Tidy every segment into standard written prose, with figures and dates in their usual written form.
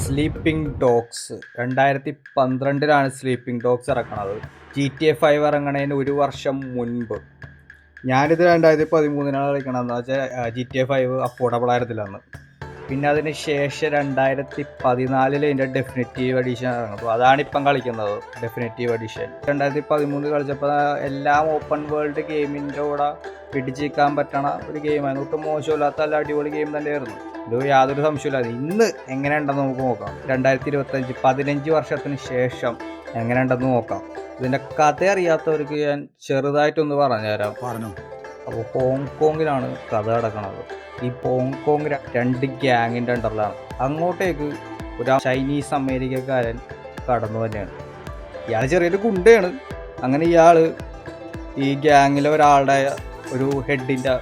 Sleeping dogs 2012 sleeping dogs ഇറക്കണത്. GTA 5 ഇറങ്ങണതിന് ഒരു വർഷം മുൻപ്. ഞാനിത് 2013 കളിക്കണം. എന്താ വെച്ചാൽ GTA 5 അഫോർഡബിൾ ആയിരുന്നില്ല അന്ന്. പിന്നെ അതിന് ശേഷം 2014 ഇതിൻ്റെ ഡെഫിനിറ്റീവ് എഡിഷൻ ഇറങ്ങും. അപ്പോൾ അതാണ് ഇപ്പം കളിക്കുന്നത്, ഡെഫിനിറ്റീവ് എഡിഷൻ. 2013 കളിച്ചപ്പോൾ എല്ലാം ഓപ്പൺ വേൾഡ് ഗെയിമിൻ്റെ കൂടെ പിടിച്ചിരിക്കാൻ പറ്റണ ഒരു ഗെയിമായിരുന്നു. ഒട്ടും മോശമില്ലാത്ത നല്ല അടിപൊളി ഗെയിം തന്നെയായിരുന്നു. ഇത് യാതൊരു സംശയമില്ലാതെ ഇന്ന് എങ്ങനെ ഉണ്ടെന്ന് നമുക്ക് നോക്കാം. 2025 15 വർഷത്തിന് ശേഷം എങ്ങനെ ഉണ്ടെന്ന് നോക്കാം. ഇതിൻ്റെ കഥ അറിയാത്തവർക്ക് ഞാൻ ചെറുതായിട്ടൊന്ന് പറഞ്ഞുതരാം. അപ്പോൾ ഹോങ്കോങ്ങിലാണ് കഥ നടക്കുന്നത്. ഈ ഹോങ്കോങ് 2 ഗ്യാങ്ങിൻ്റെ അണ്ടറിലാണ്. അങ്ങോട്ടേക്ക് ഒരു ചൈനീസ് അമേരിക്കക്കാരൻ കടന്നു തന്നെയാണ്. ഇയാൾ ചെറിയൊരു ഗുണ്ടയാണ്. അങ്ങനെ ഇയാൾ ഈ ഗ്യാങ്ങിലെ ഒരാളുടെ ഒരു ഹെഡിൻ്റെ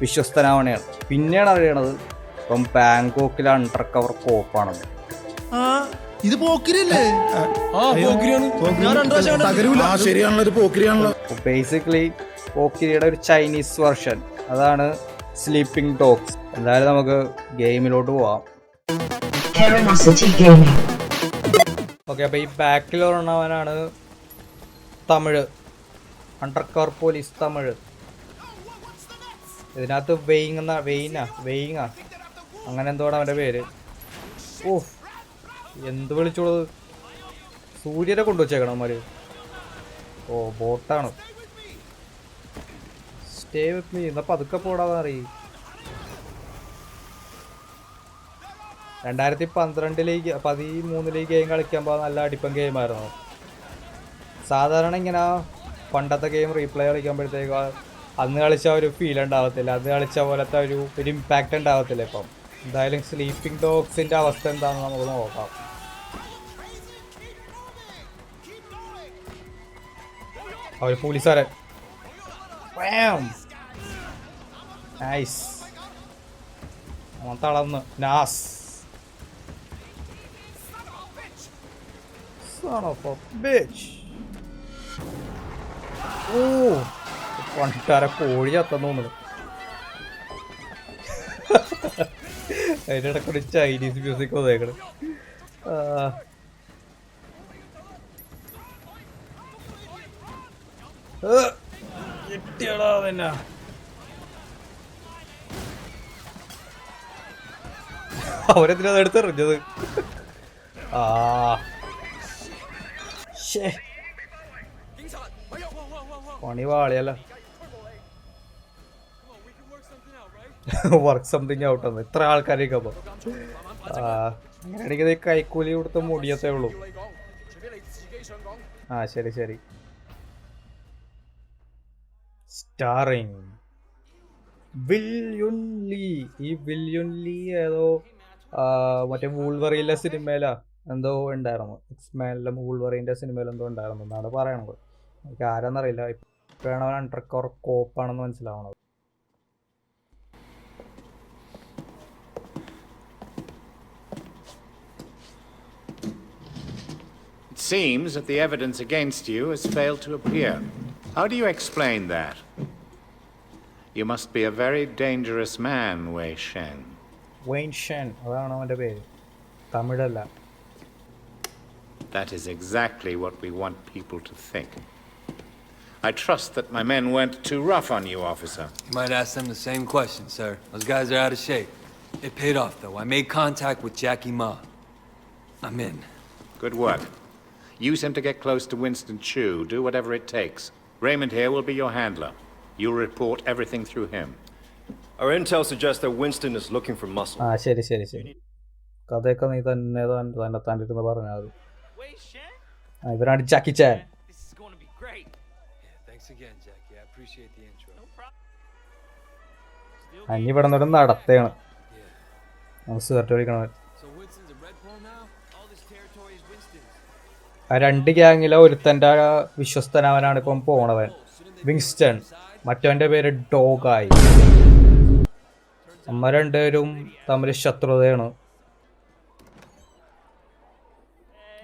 വിശ്വസ്തനാവണയാണ്. പിന്നെയാണ് അറിയണത് ഇപ്പം ബാങ്കോക്കിലെ അണ്ടർ കവർ കോപ്പാണെന്ന്. ബേസിക്കലി പോക്കിരിയുടെ ഒരു ചൈനീസ് വെർഷൻ, അതാണ് സ്ലീപ്പിംഗ് ഡോഗ്സ്. എന്തായാലും നമുക്ക് ഗെയിമിലോട്ട് പോവാം. ഓക്കെ, അപ്പോൾ ഈ ബാക്കിൽ ഒരെണ്ണവനാണ് Tamil, under cover police Tamil. ഇതിനകത്ത് വെയിങ്ങ അങ്ങനെ എന്തോടാ അവൻ്റെ പേര്. ഓ, എന്ത് വിളിച്ചോളത്, സൂര്യനെ കൊണ്ടുവച്ചേക്കണം അവന്മാര്. ഓ, ബോട്ടാണ്. സ്റ്റേ വിത്ത് മീ, എന്നാ പതുക്കെ പോടാന്ന് അറിയും. 2013 ഗെയിം കളിക്കുമ്പോൾ നല്ല അടിപ്പൻ ഗെയിമായിരുന്നു. സാധാരണ ഇങ്ങനെ പണ്ടത്തെ ഗെയിം റീപ്ലേ കളിക്കുമ്പോഴത്തേക്ക് അന്ന് കളിച്ച ഒരു ഫീൽ ഉണ്ടാവത്തില്ല, അന്ന് കളിച്ച പോലത്തെ ഒരു ഇമ്പാക്റ്റ് ഉണ്ടാവത്തില്ല. ഇപ്പം എന്തായാലും സ്ലീപ്പിംഗ് ഡോഗ്സിൻ്റെ അവസ്ഥ എന്താണെന്ന് നമുക്ക് നോക്കാം. അവർ പോലീസുകാരൻ നൈസ്, തളർന്ന് നാസ്. ഓ, പണ്ടാര കോഴി ചത്തെന്ന് തോന്നുന്നു. അതിൻ്റെ ഇടയ്ക്കൂടി ചൈനീസ് മ്യൂസിക് വന്നേക്കണ്. കിട്ടിയടാ തന്നെ. അവരെന്തിനാ എടുത്തെറിഞ്ഞത്? പണി വാളിയല്ല. വർക്ക് സംതിങ് ഔട്ടെന്ന് ഇത്ര ആൾക്കാരേക്ക്. അപ്പോൾ അങ്ങനെയാണെങ്കിൽ കൈക്കൂലി കൊടുത്ത മുടിയത്തേ ഉള്ളൂ. ശരി ശരി. Starring Will Yun Lee. ഈ വില്യുൻ ലീ ഏതോ മറ്റേ വൂൾവറിയിലെ സിനിമയിലാ എന്തോ ഉണ്ടായിരുന്നു. എക്സ്മാനിലെ വൂൾവറിൻ്റെ സിനിമയിൽ എന്തോ ഉണ്ടായിരുന്നു എന്നാണ് പറയണത്. എനിക്ക് ആരാന്നറിയില്ല. ഇപ്പോഴാണ് അവൻ അണ്ടർ കവർ കോപ്പാണെന്ന് മനസ്സിലാവണത്. It seems that the evidence against you has failed to appear. How do you explain that? You must be a very dangerous man, Wei Shen. Wei Shen, അതാണ് അവൻ്റെ പേര്, തമിഴല്ല. That is exactly what we want people to think. I trust that my men weren't too rough on you, officer. You might ask them the same question, sir. Those guys are out of shape. It paid off, though. I made contact with Jackie Ma. I'm in. Good work. Use him to get close to Winston Chu. Do whatever it takes. Raymond here will be your handler. You'll report everything through him. Our intel suggests that Winston is looking for muscle. ശരി ശരി ശരി. കഥയൊക്കെ നീ തന്നെ താണ്ടിരുന്ന് പറഞ്ഞാൽ മതി. ഇവരാണ് ജാക്കി ചാൻ. അഞ്ഞി ഇവിടെ നിന്നൊരു നടത്തയാണ്. സിഗരറ്റ് വലിക്കണം. ആ 2 ഗ്യാങ്ങിലെ ഒരുത്തൻ്റെ വിശ്വസ്തനവനാണ് ഇപ്പം പോണവൻ, വിങ്സ്റ്റൺ. മറ്റവൻ്റെ പേര് ഡോഗായി. അമ്മ രണ്ടുപേരും തമ്മിൽ ശത്രുതയാണ്.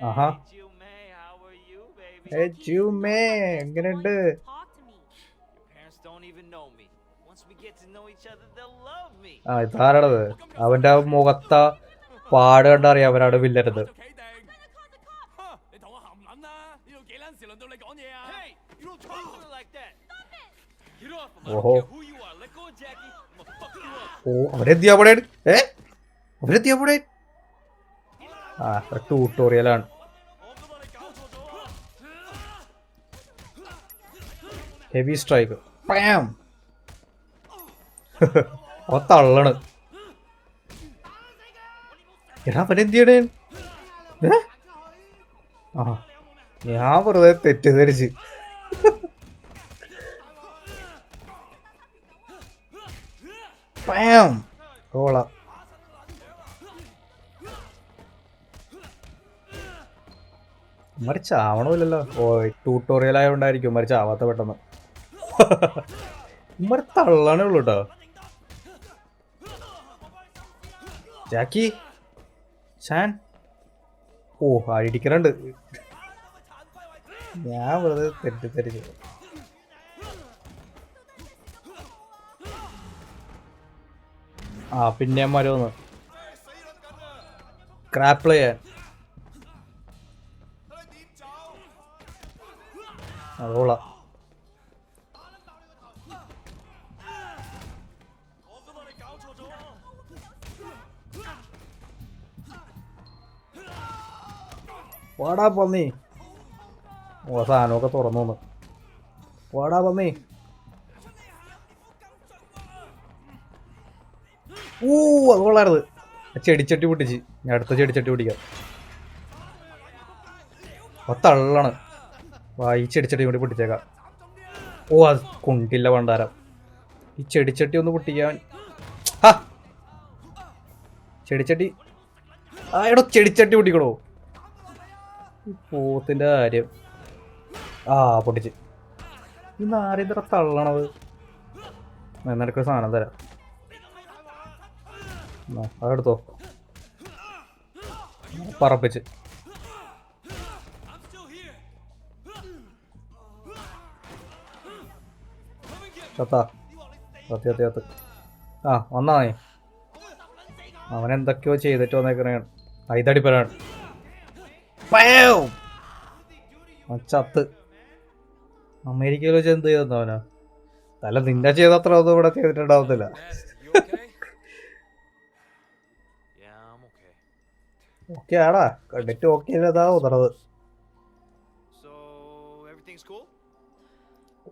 ആഹാ, എങ്ങനെയുണ്ട്? ഇതാരടത്? അവന്റെ മുഖത്ത പാട് കണ്ടറിയാം അവരാണ് വില്ലരുത്. ഓഹോ ഓ അവരെത്തിയ അവിടെ അവരെത്തിയ അവിടെ ആ ട്യൂട്ടോറിയലാണ്. ഹെവി സ്ട്രൈക്ക് പാം അവ തള്ളണ്. എടാ അവനെന്തിയാണ് ആ ഞാൻ വെറുതെ തെറ്റിദ്ധരിച്ച്. പാം ഓളാം മരിച്ചാവണമില്ലല്ലോ. ഓ ട്യൂട്ടോറിയൽ ആയതുകൊണ്ടായിരിക്കും മരിച്ചാവാത്ത പെട്ടെന്ന്. ഇമ്മര് തള്ളാനേ ഉള്ളൂ കേട്ടോ. ജാക്കി ഷാൻ ഓ അടിക്കണുണ്ട്. ഞാൻ വെറുതെ തെറ്റിദ്ധരിച്ചു. ആ പിന്നെ മരോന്ന് ക്രാപ്പിൾ ചെയ്യാൻ അതോളാം. വാടാ പന്നി. ഓ സാധനമൊക്കെ തുറന്നു. വാടാ പന്നി. അത് കൊള്ളാരുത്. ചെടിച്ചട്ടി പൊട്ടിച്ച് ഞാൻ അടുത്ത ചെടിച്ചട്ടി പൊട്ടിക്കാം. തള്ളാണ്. ഈ ചെടിച്ചട്ടി കൂടി പൊട്ടിച്ചേക്കാം. ഓ അത് കൊണ്ടില്ല പണ്ടാരം. ഈ ചെടിച്ചട്ടി ഒന്ന് പൊട്ടിക്കാൻ. ആ ചെടിച്ചട്ടി ആ എടോ ചെടിച്ചട്ടി പൊട്ടിക്കണോ. പോത്തിന്റെ കാര്യം. ആ പൊട്ടിച്ച്. ഇന്ന് ആരും ഇത്ര തള്ളണത്. നിനക്കൊരു സാധനം തരാം. അതെടുത്തോ പറപ്പിച്ച്. കത്താ കത്തി കത്തി കത്ത്. ആ വന്നാ നീ. അവനെന്തൊക്കെയോ ചെയ്തിട്ട് വന്നേക്കണ ഐതടിപ്പരാണ്. ചത്ത്. അമേരിക്കയിൽ വെച്ച് എന്ത് ചെയ്തെന്നോ അവനാ. അല്ല നിന്റെ ചെയ്തത്ര ഒന്നും ഇവിടെ ചെയ്തിട്ടുണ്ടാവത്തില്ല. ഓക്കെ ആടാ കണ്ടിട്ട് ഓക്കെ അതാ ഉതറത്.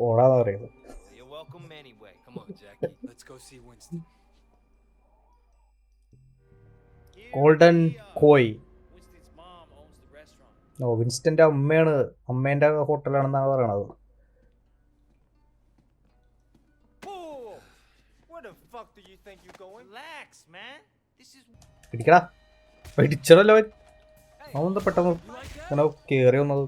ഓടാന്ന് പറയുന്നത്. ഗോൾഡൻ കോയ്. ഓ വിൻസ്റ്റന്റെ അമ്മയാണ്. അമ്മേന്റെ ഹോട്ടലാണെന്നാണ് പറയണത്. പിടിക്കടാ പിടിച്ചടല്ലോ അവൻ. അവന്താ പെട്ടെന്ന് ഇങ്ങനെ കേറി വന്നത്.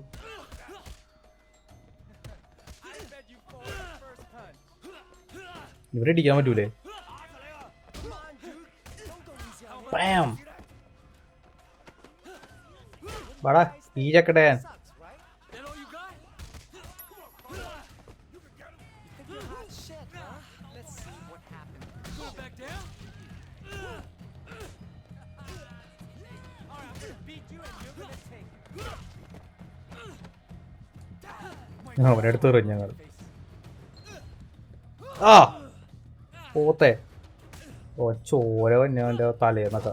ഇവരടിക്കാൻ പറ്റൂലേ. വാടാ ഈ ചക്കട്ടെ. അവനെടുത്ത് എറിഞ്ഞ ഞങ്ങൾ. ആ പോത്തെ. ഓ ചോര വന്നവൻ്റെ തലേന്നൊക്കെ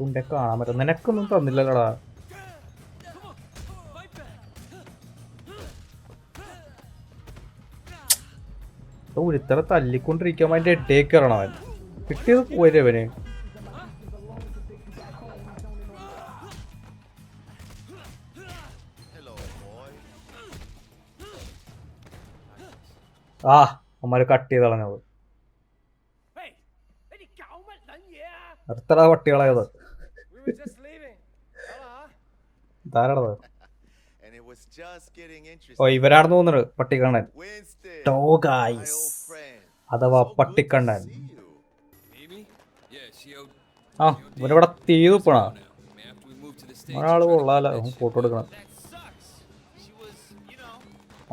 ഉണ്ടെ കാണാൻ പറ്റും. നിനക്കൊന്നും തന്നില്ലല്ലോടാ. ഒരുത്തര തല്ലിക്കൊണ്ടിരിക്കാൻ അതിൻ്റെ ഇടയിൽ കയറണം അവൻ. കിട്ടിയത് പോരവന്. ആ അമ്മമാര് കട്ട് ചെയ്ത് കളഞ്ഞത്. അടുത്തടാ പട്ടികളായത്. ധാരാളത്. ഓ ഇവരാണെന്ന് തോന്നുന്നത് പട്ടിക്കണ്ണൻ. അഥവാ പട്ടിക്കണ്ണൻ. ആ ഇവനിവിടെ തീ തുപ്പണ ഒരാള് കൊള്ളാല. ഫോട്ടോ എടുക്കണം.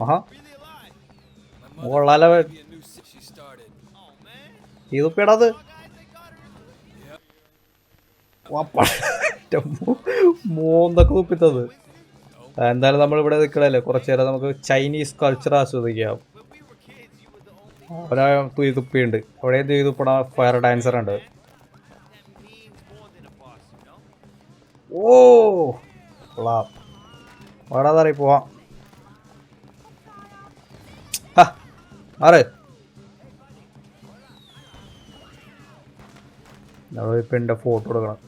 ആഹാ കൊള്ളാല. തീ തുപ്പിയടാ അത്. മോന്തൊക്കെ തുപ്പിത്തത്. എന്തായാലും നമ്മളിവിടെ നിൽക്കണല്ലേ, കുറച്ചു നേരം നമുക്ക് ചൈനീസ് കൾച്ചർ ആസ്വദിക്കാം. ഒരാ തുയി തുപ്പിയുണ്ട്, അവിടെ തുയി തുപ്പണ ഫയർ ഡാൻസർ ഉണ്ട്. ഓ കൊള്ളാം, അവിടെ പോവാം. ആറ് ഇപ്പം എൻ്റെ ഫോട്ടോ എടുക്കണം.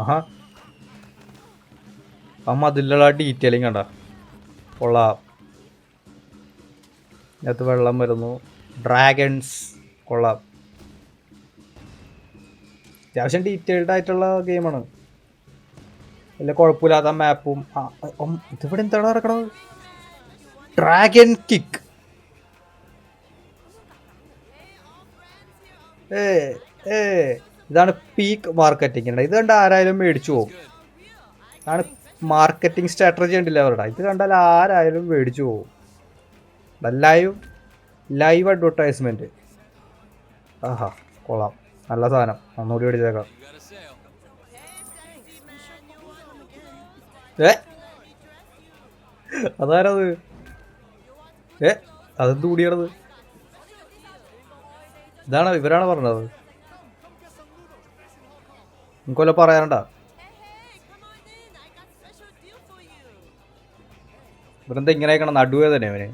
ആഹാ, അതിലുള്ള ഡീറ്റെയിലിങ് കണ്ട കൊള്ളാം. ഇതിനകത്ത് വെള്ളം വരുന്നു, ഡ്രാഗൺസ് കൊള്ളാം. അത്യാവശ്യം ഡീറ്റെയിൽഡ് ആയിട്ടുള്ള ഗെയിമാണ്, വലിയ കുഴപ്പമില്ലാത്ത മാപ്പും. ഇതിവിടെ എന്താണ് നടക്കണത്? Dragon kick. ഇതാണ് പീക്ക് മാർക്കറ്റിംഗ്. ഇത് കണ്ട ആരായാലും മേടിച്ചു പോകും. ഇതാണ് മാർക്കറ്റിംഗ് സ്ട്രാറ്റജി ഉണ്ടല്ലോ അവരുടെ. ഇത് കണ്ടാൽ ആരായാലും മേടിച്ചു പോകും. Live advertisement. ആഹാ കൊള്ളാം, നല്ല സാധനം, ഒന്നുകൂടി മേടിച്ചേക്കാം. അതാരത്? അതെന്ത് കൂടിയാണത്? ഇതാണ്, ഇവരാണ് പറഞ്ഞത്. നിനക്കൊല്ല പറയാനുണ്ടാ? ഇവരെന്താ ഇങ്ങനെ ആയിക്കണം? നടുവേ തന്നെ അവന്.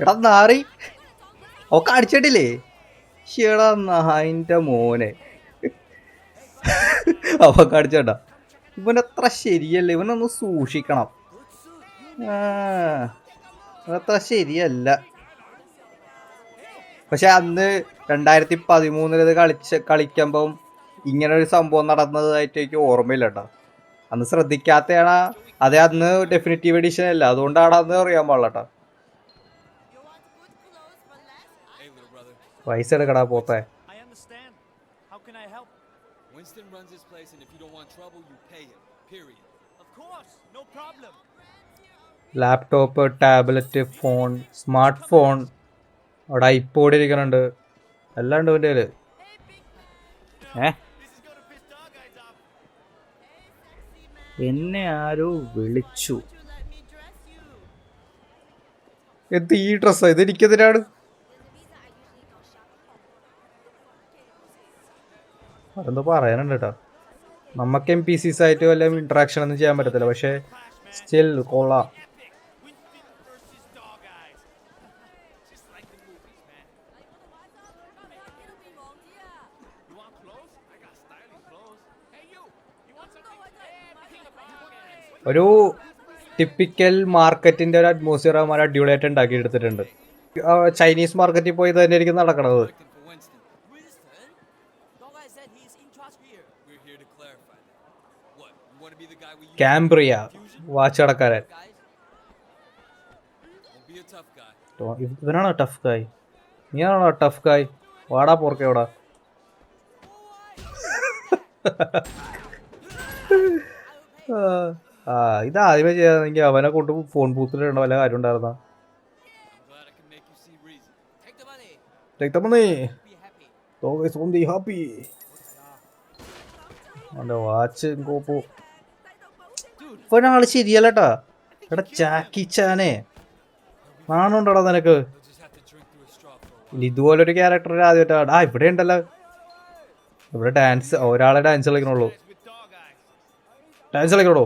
എടാ നാറി, ഒക്കെ അടിച്ചിട്ടില്ലേ? ഷേടാ നായിൻ്റെ മോനെ, അവക്ക് അടിച്ചേട്ടാ. ഇവനത്ര ശരിയല്ല, ഇവനൊന്ന് സൂക്ഷിക്കണം. അത്ര ശരിയല്ല. പക്ഷെ അന്ന് 2013 ഇത് കളിക്കുമ്പം ഇങ്ങനെ ഒരു സംഭവം നടന്നതായിട്ട് എനിക്ക് ഓർമ്മയില്ല കേട്ടോ. അന്ന് ശ്രദ്ധിക്കാത്തതാണ്. അതേ അന്ന് ഡെഫിനിറ്റീവ് എഡിഷൻ അല്ല, അതുകൊണ്ടാണ് അന്ന് അറിയാൻ പാടില്ല കേട്ടോ. പൈസ എടുക്കടാ പോത്തെ. Winston runs this place, and if you don't want trouble, you pay him. Period. Of course, no problem. Laptop, tablet, phone, smart phone, അവിടെ ഐപോഡ് ഇരിക്കണുണ്ട്, എല്ലാം ഉണ്ട് എൻ്റെ കയ്യില്. എന്നെ ആരോ വിളിച്ചു. എന്ത് ഈ ഡ്രസ്സാ? ഇതെനിക്കെതിരാണ്. അതെന്തോ പറയാനുണ്ട് കേട്ടോ. നമുക്ക് NPCs ആയിട്ട് വല്ല ഇന്ററാക്ഷൻ ഒന്നും ചെയ്യാൻ പറ്റത്തില്ല, പക്ഷെ സ്റ്റിൽ കൊള്ളാം. ഒരു ടിപ്പിക്കൽ മാർക്കറ്റിന്റെ ഒരു അറ്റ്മോസ്ഫിയർ അവന്മാർ അടിപൊളിയായിട്ട് ഉണ്ടാക്കി എടുത്തിട്ടുണ്ട്. ചൈനീസ് മാർക്കറ്റിൽ പോയി തന്നെ ആയിരിക്കും നടക്കണത്. കാംബ്രിയ വാച്ച് കടക്കാരൻ. ഇവനാണോ ടഫ് ഗായ്? നീയാണോ ടഫ് ഗായ്? വാടാ പോർക്കെ എവിടാ? ഇത് ആദ്യമേ ചെയ്യാന്നെങ്കിൽ അവനെ കൊണ്ട് ഫോൺ ബൂത്തിലിടേണ്ട വല്ല കാര്യം ഉണ്ടായിരുന്ന. വാച്ച് ഇവനാള് ശരിയല്ലട്ടാ. എടാ ജാക്കി ചാനെ നാണുണ്ടടാ നിനക്ക്? ഇതുപോലൊരു ക്യാരക്ടർ ആദ്യമായിട്ടാ. ഇവിടെ ഉണ്ടല്ലോ, ഇവിടെ ഡാൻസ്, ഒരാളെ ഡാൻസ് കളിക്കണുള്ളൂ. ഡാൻസ് കളിക്കണോ?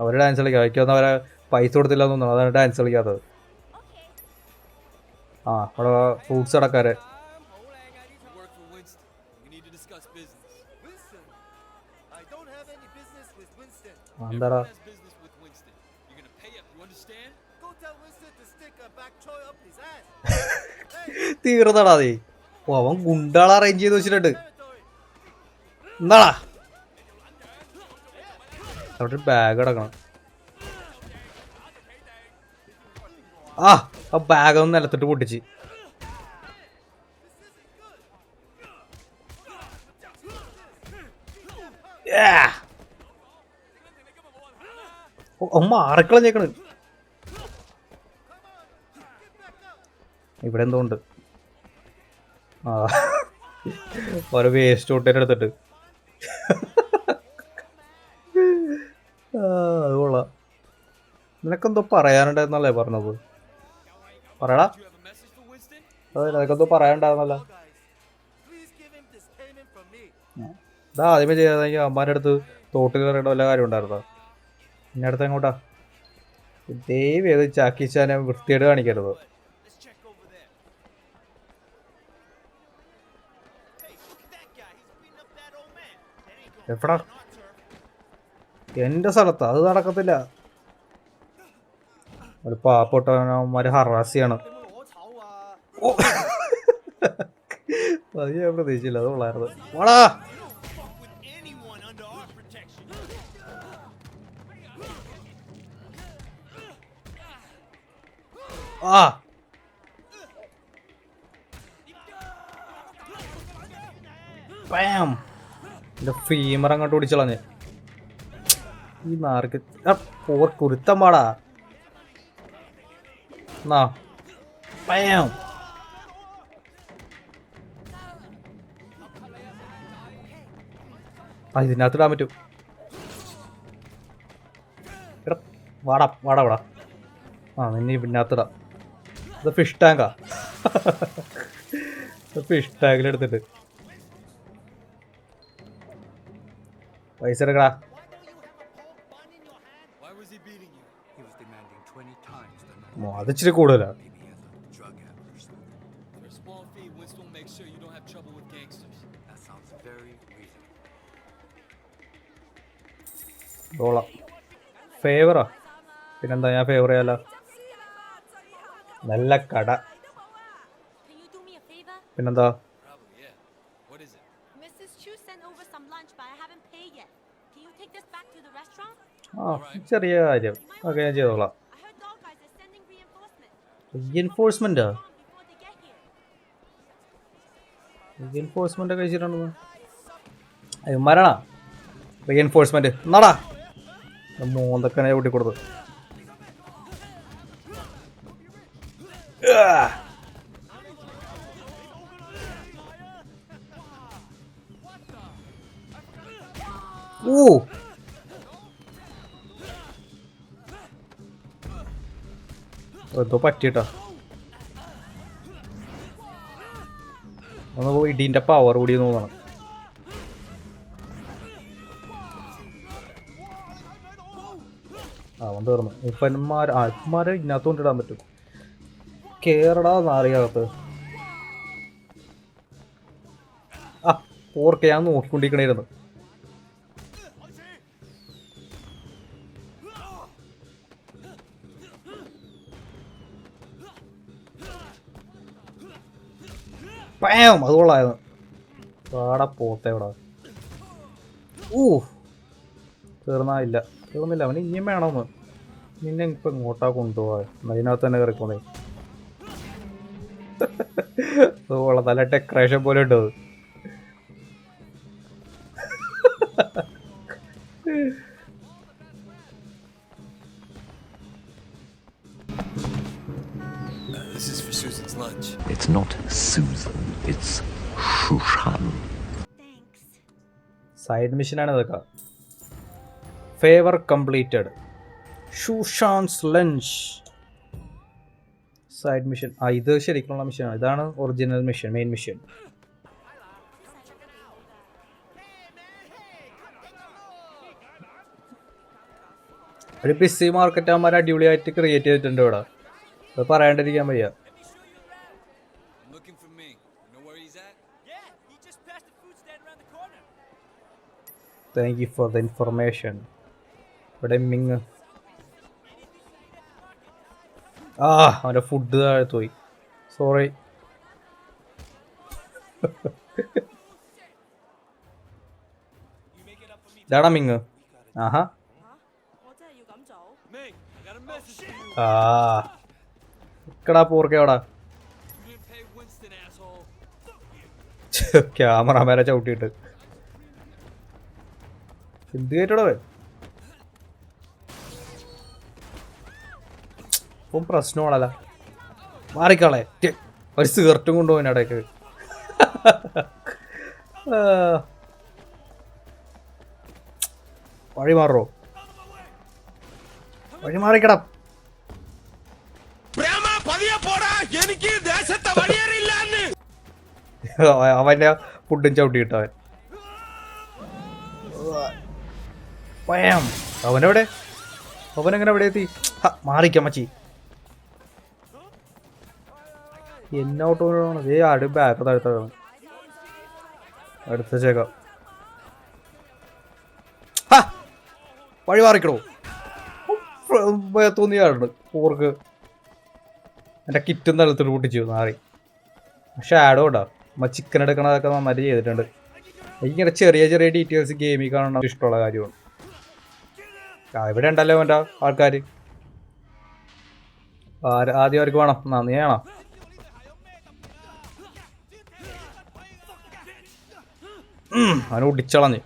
അവര് ഡാൻസ് കളിക്കാം. എനിക്കൊന്നും അവരെ പൈസ കൊടുത്തില്ല എന്ന് തോന്നുന്നു, അതാണ് ഡാൻസ് കളിക്കാത്തത്. അവിടെ ഫ്രൂട്ട്സ് അടക്കാരെ. എന്താടാ തീർന്നടാ നീ? അവൻ ഗുണ്ടാളെ അറേഞ്ച് ചെയ്ത് വെച്ചിട്ടുണ്ട്. എന്താടാ അവിടെ ഒരു ബാഗ് കിടക്കണം. ആ ബാഗ് ഒന്ന് നിലത്തിട്ട് പൊട്ടിച്ച്. മാറിക്കളഞ്ഞേക്കണ്. ഇവിടെ എന്തോ ഉണ്ട്. ആ ഓരോ വേസ്റ്റ് തൊട്ടേനെ എടുത്തിട്ട് അത് കൊള്ളാം. നിനക്കെന്തോ പറയാനുണ്ടായിരുന്നല്ലേ പറഞ്ഞത്? പറയടാ. അതെ, നിനക്കെന്തോ പറയാനുണ്ടായിരുന്നല്ലോ. ഇതാ ആദ്യമേ ചെയ്യാതെങ്കിൽ അമ്മാരുടെ അടുത്ത് തോട്ടിൽ കയറേണ്ട വല്ല കാര്യം ഉണ്ടായിരുന്നോ? പിന്നെ അടുത്ത് എങ്ങോട്ടാ? ദൈവം ഏത് ചാക്കിച്ചാനെ വൃത്തിയായിട്ട് കാണിക്കരുത്. എപ്പടാ? എന്റെ സ്ഥലത്ത് അത് നടക്കത്തില്ല. ഒരു പാവപ്പെട്ടവന്മാര് ഹറാസിയാണ്. അത് ഞാൻ പ്രതീക്ഷിച്ചില്ല. അത് കൊള്ളായിരുന്നു. വാടാ. ആ പാം. എന്റെ ഫീമർ അങ്ങോട്ട് ഓടിച്ചളഞ്ഞ്. ഈ നാർക്ക് പോർ കുരുത്തം പാടാ. എന്നാ പാം. ആ ഇതിനകത്ത് ഇടാൻ പറ്റും. എടാ വാടാ വാടാ വാടാ. ആ നിന്നെ ഇതിനകത്തിടാം. ഇത് ഫിഷ് ടാങ്കാ. ഫിഷ് ടാങ്കിലെടുത്തിട്ട് പൈസ എടുക്കടാ. അത് ഇച്ചിരി കൂടുതലാ. ഫേവറാ. പിന്നെന്താ, ഞാൻ ഫേവർ ചെയ്യാലോ. നല്ല കട. പിന്നെന്താ, ആ ചെറിയ കാര്യം. ഓക്കെ, ഞാൻ ചെയ്തോളാം. റീഎൻഫോഴ്സ്മെന്റാ? റീഎൻഫോഴ്സ്മെന്റ് ഒക്കെ കഴിച്ചിട്ടുണ്ടെന്ന് മരണ. റീഎൻഫോഴ്സ്മെന്റ് എന്നാടാ മോന്തൊക്കെ കൂട്ടി കൊടുത്തു. എന്തോ പറ്റിട്ടാ. ഒന്ന് ഇടീന്റെ പവർ കൂടി തോന്നണം. അവൻ തീർന്നു. ഇപ്പന്മാരെ ഇതിനകത്ത് കൊണ്ടിടാൻ പറ്റും. കേരള നാറികത്ത്. ആ പോർക്കെ ഞാൻ നോക്കിക്കൊണ്ടിരിക്കണായിരുന്നു. പാം. അത് കൊള്ളായിരുന്നു. പാടെ പോത്തെ ഇവിടെ. തീർന്നില്ല. അവന് ഇനിയും വേണമെന്ന്. നിന്നെ ഇപ്പൊ ഇങ്ങോട്ടാ കൊണ്ടുപോവാ. അതിനകത്ത് തന്നെ കയറിക്കൊണ്ടേ. അതുകൊള്ളാം. നല്ല ഡെക്കറേഷൻ പോലെ ഉണ്ട്. This is for Susan's lunch. It's not Susan, it's Shushan. Side മിഷനാണ് ഇതൊക്കെ. Favour completed. Shushan's lunch side mission. ആ ഇത് ശരിക്കുള്ള മിഷനാണ്. ഇതാണ് ഒറിജിനൽ മിഷൻ, മെയിൻ മിഷൻ. ഒരു ബിസി മാർക്കറ്റ് അവന്മാർ അടിപൊളിയായിട്ട് ക്രിയേറ്റ് ചെയ്തിട്ടുണ്ട് ഇവിടെ. അത് പറയാണ്ടിരിക്കാൻ വയ്യ. Thank you for the information. ഇവിടെ മിങ്. അവൻ്റെ ഫുഡ് താഴത്ത് പോയി. സോറി. ഇതാടാ മിങ്. ആഹാ. ഇക്കടാ പോർക്കയോടാ. ക്യാമറമാരെ ചവിട്ടിയിട്ട് എന്ത് കേട്ടോടോ. ഇപ്പം പ്രശ്നമാണല്ല. മാറിക്കളെ. ഒരു സിഗരറ്റും കൊണ്ടുപോകാൻ ഇടയ്ക്ക്. വഴി മാറോ, വഴി മാറിക്കടാ. അവന്റെ ഫുഡും ചവിട്ടി കിട്ടവൻ. അവനെവിടെ, അവനെങ്ങനെ എവിടെ എത്തി? മാറിക്കാം മച്ചി. എന്നോട്ടോ ആട് ബാക്ക് താഴ്ത്താണ് അടുത്ത ചേക്കാം. വഴി മാറിക്കണോ തോന്നിയാറുണ്ട് ഓർക്ക്. എൻ്റെ കിറ്റും തലത്തിട്ട് പൊട്ടിച്ചു മാറി. ഷാഡോ ഉണ്ടാ ചിക്കൻ എടുക്കണതൊക്കെ നന്നായിട്ട് ചെയ്തിട്ടുണ്ട്. എനിക്കിങ്ങനെ ചെറിയ ചെറിയ ഡീറ്റെയിൽസ് ഗെയിമിൽ കാണണം ഇഷ്ടമുള്ള കാര്യമാണ്. ഇവിടെ ഉണ്ടല്ലോ എൻ്റെ ആൾക്കാർ. ആദ്യം അവർക്ക് വേണം, നന്ദി വേണം. അവനെ ഒടിച്ചളഞ്ഞ്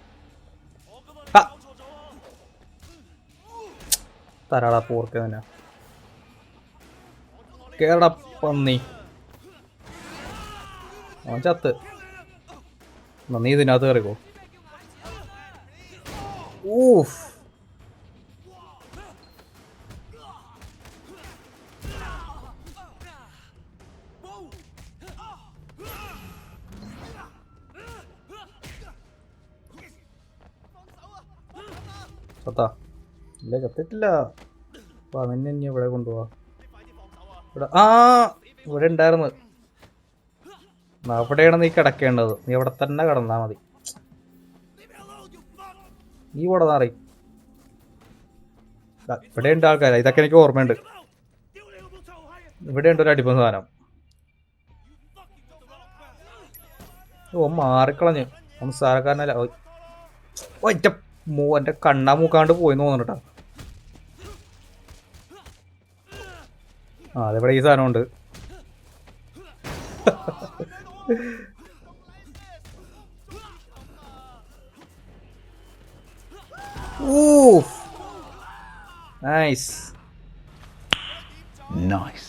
തരാടാ പോർക്ക് തന്നെ. കേരള പന്നി അവൻ ചത്ത്. നീ ഇതിനകത്ത് കയറിക്കോ. ഊഫ്, ചത്താ ഇല്ല, ചത്തിട്ടില്ല. അപ്പൊ അവനെ ഇനി എവിടെ കൊണ്ടുപോവാ? ഇവിടെ ഇവിടെ ഉണ്ടായിരുന്നു. അവിടെയാണ് നീ കിടക്കേണ്ടത്. നീ അവിടെ തന്നെ കിടന്നാ മതി. നീ ഇവിടെ മാറി. ഇവിടെ ഉണ്ട് ആൾക്കാർ, ഇതൊക്കെ എനിക്ക് ഓർമ്മയുണ്ട്. ഇവിടെ ഉണ്ട് ഒരു അടിപ്പം സാധനം. ഓ മാറിക്കളഞ്ഞ് ഒന്ന് സാരക്കാരനല്ല. ഒറ്റ എൻ്റെ കണ്ണാ മൂക്കാണ്ട് പോയിന്ന് തോന്നുന്നുട്ടാ. അതിവിടെ ഈ സാധനമുണ്ട്. Nice Nice.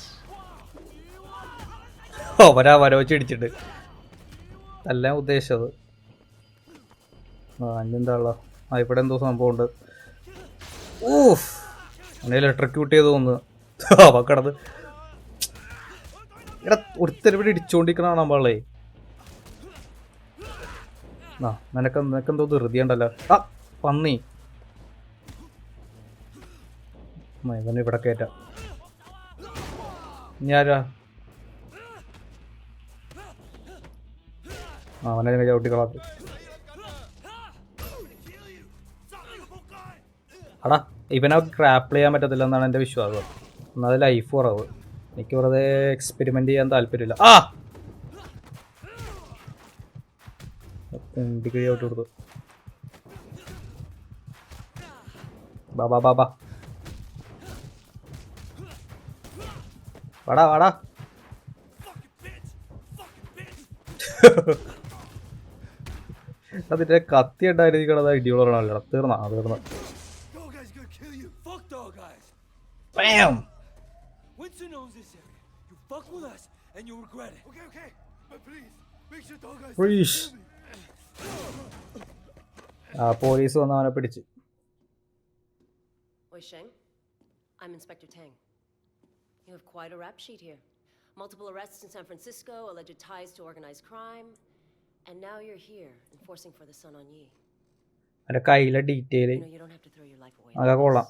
വരവച്ചിടിച്ചിട്ട് അല്ല ഉദ്ദേശിച്ചത്. അഞ്ഞെന്താ ഇവിടെ എന്തോ സംഭവം ഉണ്ട്. ഇലക്ട്രിക്യൂട്ട് ചെയ്ത് തോന്നുന്നു. അവ കിടന്ന് ഇവിടെ ഒരുത്തരവിടെ ഇടിച്ചോണ്ടിരിക്കണ നമ്മളേ. നിനക്കെന്തോ ധൃതി ഉണ്ടല്ലോ. പന്നി ഇവനെ ഇവിടെ കയറ്റാം. ഞാനാ അവനെ ചവിട്ടിക്കളാത്ത്. അടാ ഇവനെ ക്രാപ്പിൾ ചെയ്യാൻ പറ്റത്തില്ല എന്നാണ് എൻ്റെ വിശ്വാസം. ഒന്നത് ലൈഫ് കുറവ്. എനിക്ക് വെറുതെ എക്സ്പെരിമെൻ്റ് ചെയ്യാൻ താല്പര്യമില്ല. ചവിട്ടി കൊടുത്തു. ബാബാ ബാബാ വാടാ വാടാ. അതിന്റെ കത്തി ഉണ്ടായിരിക്കണത് ഇടിയോളാണല്ലോ. തീർന്ന തീർന്ന. Winston owns this area. You fuck with us and you'll regret it. Okay. But please, make sure dog guys. Please. Police വന്ന് അവനെ പിടിച്ചു. Wei Sheng, I'm Inspector Tang. You have quite a rap sheet here. Multiple arrests in San Francisco, alleged ties to organized crime, and now you're here enforcing for the Sun On Yee. അവന്റെ കയ്യിലെ detail You don't have to throw your life away. അതൊക്കെ കൊള്ളാം.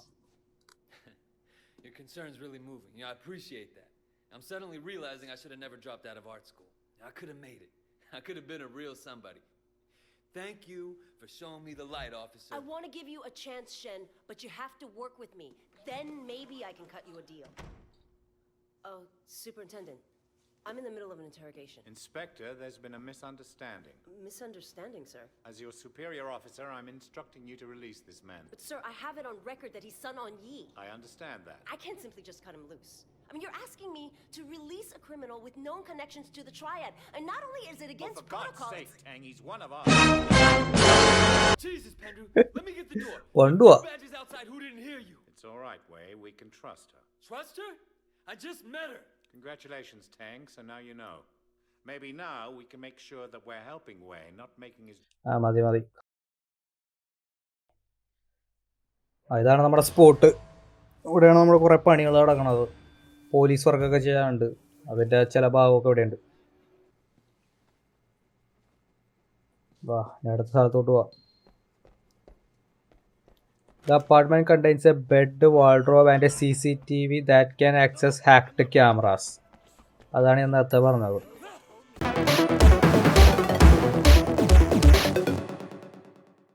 Your concern's really moving. I appreciate that. I'm suddenly realizing I should have never dropped out of art school. I could have made it. I could have been a real somebody. Thank you for showing me the light, officer. I want to give you a chance, Shen, but you have to work with me. Then maybe I can cut you a deal. Oh, Superintendent, I'm in the middle of an interrogation. Inspector, there's been a misunderstanding. Misunderstanding, sir. As your superior officer, I'm instructing you to release this man. But sir, I have it on record that he's Sun On Yee. I understand that. I can't simply just cut him loose. I mean, you're asking me to release a criminal with known connections to the Triad. And not only is it against For God's protocol, sake, Tang, he's one of us. Jesus, Pendrew, let me get the door. Wandua. Badges outside who didn't hear you. It's all right, Wei. We can trust her. Trust her? I just met her. Congratulations, Tang. So now you know. Maybe now we can make sure that we're helping Wayne, not making his. ആ മതി മതി. ഇതാണ് നമ്മുടെ spot. ഇവിടെയാണ് നമ്മൾ കുറേ പണികൾ നടക്കണത്. പോലീസ് വർക്കൊക്കെ ചെയ്യാനുണ്ട്. അതിൻ്റെ ചില ഭാഗമൊക്കെ ഇവിടെയുണ്ട്. വാ, ഞാൻ അടുത്ത സ്ഥലത്തോട്ട് പോവാം. The apartment contains a bed, wardrobe and a CCTV that can access hacked cameras. അതാണ് ഞാൻ നേരത്തെ പറഞ്ഞത്.